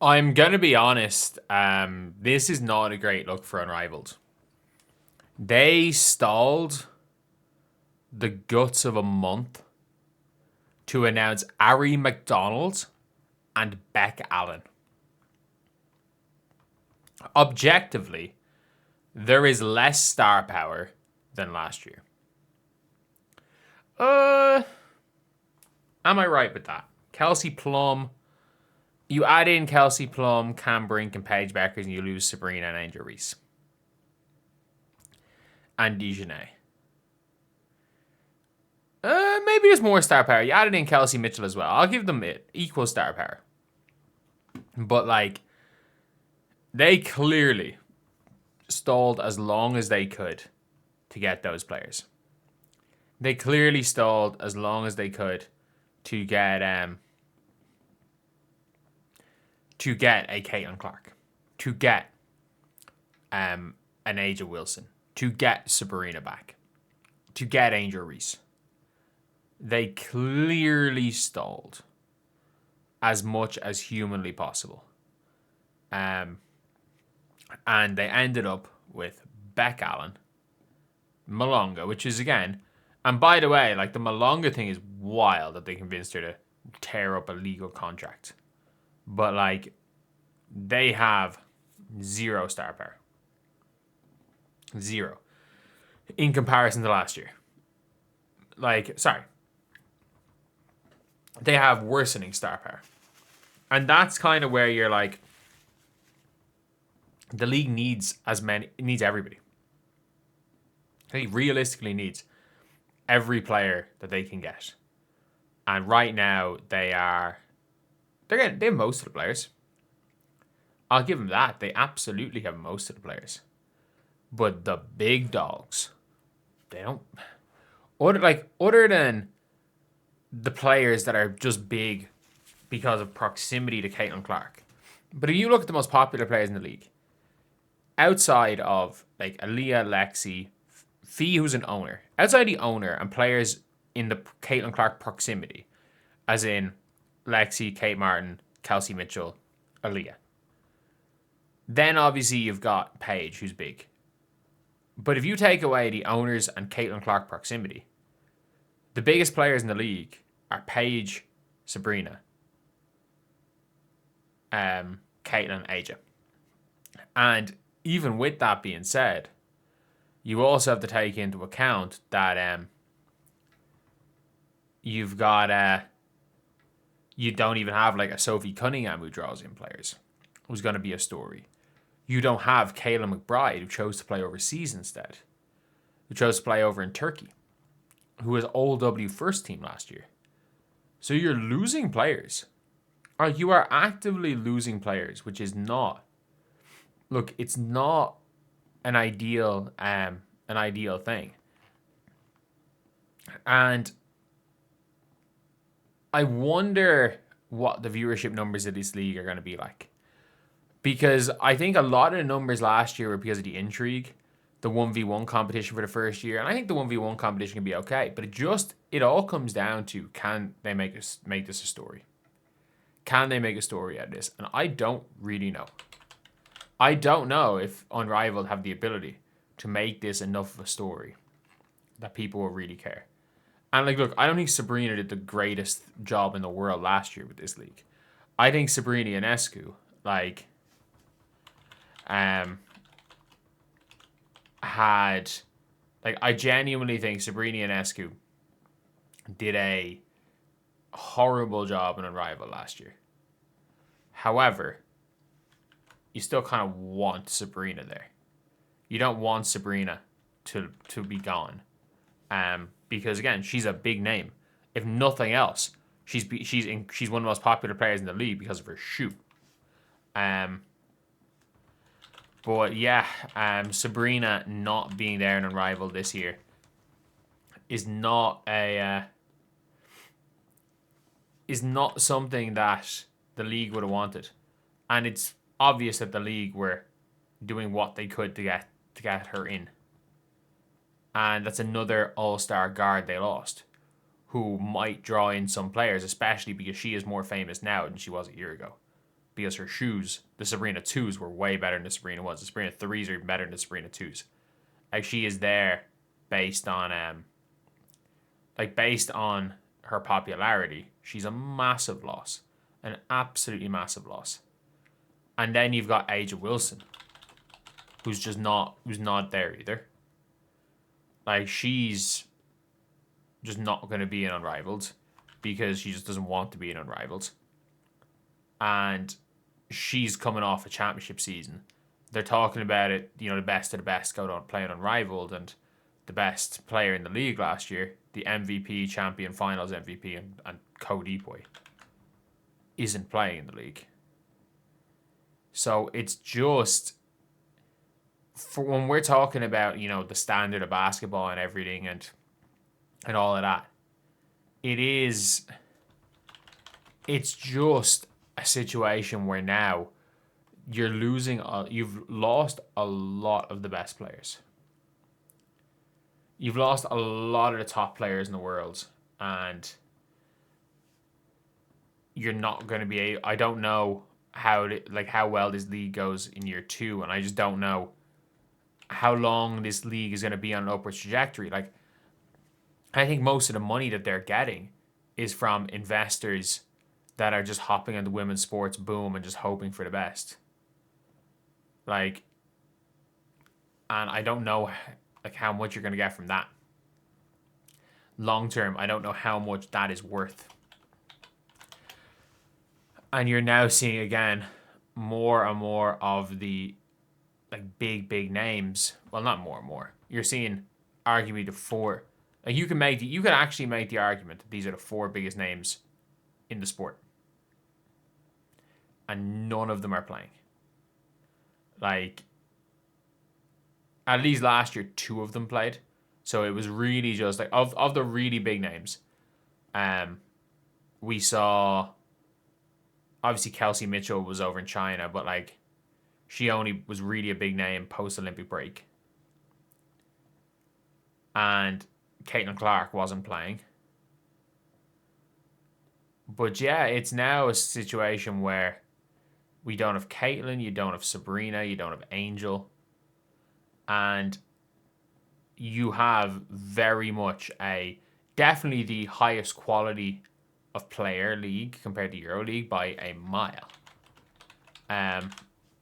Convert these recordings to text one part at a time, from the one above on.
I'm going to be honest. This is not a great look for Unrivaled. They stalled the guts of a month to announce Ari McDonald and Beck Allen. Objectively, there is less star power than last year. Am I right with that? Kelsey Plum. You add in Kelsey Plum, Cam Brink, and Paige Bueckers, and you lose Sabrina and Angel Reese. And Dejanay. Maybe there's more star power. You added in Kelsey Mitchell as well. I'll give them equal star power. But, like, they clearly stalled as long as they could to get those players. They clearly stalled as long as they could to get a Caitlin Clark, to get an Aja Wilson, to get Sabrina back, to get Angel Reese. They clearly stalled as much as humanly possible. And they ended up with Beck Allen, Malonga, which is, again, and by the way, like, the Malonga thing is wild that they convinced her to tear up a legal contract. But, like, they have zero star power. Zero. In comparison to last year. Like, sorry. They have worsening star power. And that's kind of where you're like, the league needs everybody. They realistically needs every player that they can get. And right now they have most of the players. I'll give them that. They absolutely have most of the players. But the big dogs, they don't. Other than the players that are just big because of proximity to Caitlin Clark. But if you look at the most popular players in the league, outside of like Aaliyah, Lexi, Fee, who's an owner, outside the owner and players in the Caitlin Clark proximity, as in Lexi, Kate Martin, Kelsey Mitchell, Aaliyah. Then obviously you've got Paige, who's big. But if you take away the owners and Caitlin Clark proximity, the biggest players in the league are Paige, Sabrina, Caitlin, Aja. And even with that being said, you also have to take into account that you've got you don't even have like a Sophie Cunningham who draws in players, who's going to be a story. You don't have Kayla McBride, who chose to play overseas instead, who chose to play over in Turkey, who was All-W first team last year. So you're losing players. Or you are actively losing players, which is not. Look, it's not an ideal thing. And I wonder what the viewership numbers of this league are going to be like. Because I think a lot of the numbers last year were because of the intrigue, the 1v1 competition for the first year. And I think the 1v1 competition can be okay. But it all comes down to, can they make this a story? Can they make a story out of this? And I don't really know. I don't know if Unrivaled have the ability to make this enough of a story that people will really care. And like, look, I don't think Sabrina did the greatest job in the world last year with this league. I think Sabrina Ionescu, I genuinely think Sabrina Ionescu did a horrible job in Unrivaled last year. However, you still kind of want Sabrina there. You don't want Sabrina to be gone. Because again, she's a big name. If nothing else, she's one of the most popular players in the league because of her shoot. But yeah, Sabrina not being there in Unrivaled this year is not something that the league would have wanted, and it's obvious that the league were doing what they could to get her in. And that's another all-star guard they lost, who might draw in some players, especially because she is more famous now than she was a year ago, because her shoes, the Sabrina 2s, were way better than the Sabrina 1s. The Sabrina 3s are even better than the Sabrina 2s. Like, she is there based on her popularity. She's a massive loss. An absolutely massive loss. And then you've got Aja Wilson, who's not there either. Like, she's just not going to be an Unrivaled because she just doesn't want to be an Unrivaled. And she's coming off a championship season. They're talking about it, you know, the best of the best go on playing Unrivaled, and the best player in the league last year, the MVP, champion, finals MVP, and Cody Boy, isn't playing in the league. So it's just, for when we're talking about, you know, the standard of basketball and everything and all of that, it's just a situation where now you've lost a lot of the best players. You've lost a lot of the top players in the world, and you're not going to be able, I don't know how well this league goes in year 2, and I just don't know how long this league is going to be on an upward trajectory. Like, I think most of the money that they're getting is from investors that are just hopping on the women's sports boom and just hoping for the best. Like, and I don't know like how much you're going to get from that. Long term, I don't know how much that is worth. And you're now seeing, again, more and more of the like big names. Well, not more and more. You're seeing arguably the 4. Like, you can actually make the argument that these are the 4 biggest names in the sport, and none of them are playing. Like, at least last year, 2 of them played. So it was really just like, of the really big names, we saw, obviously Kelsey Mitchell was over in China, but like, she only was really a big name post-Olympic break. And Caitlin Clark wasn't playing. But yeah, it's now a situation where we don't have Caitlin, you don't have Sabrina, you don't have Angel. And you have very much definitely the highest quality of player league compared to EuroLeague by a mile.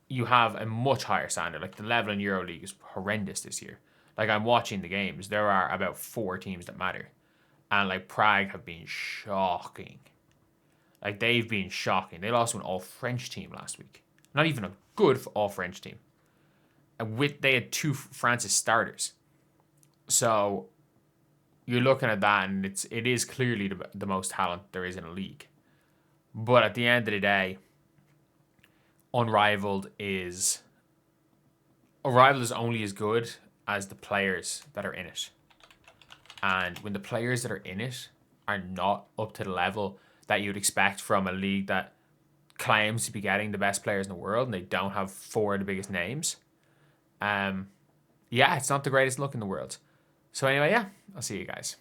You have a much higher standard. Like, the level in EuroLeague is horrendous this year. Like, I'm watching the games. There are about 4 teams that matter. And like, Prague have been shocking. Like, they've been shocking. They lost to an all-French team last week. Not even a good all-French team. And they had 2 Francis starters. So you're looking at that, and it is clearly the most talent there is in a league. But at the end of the day, Unrivaled is only as good as the players that are in it. And when the players that are in it are not up to the level that you'd expect from a league that claims to be getting the best players in the world, and they don't have 4 of the biggest names, yeah, it's not the greatest look in the world. So anyway, yeah, I'll see you guys.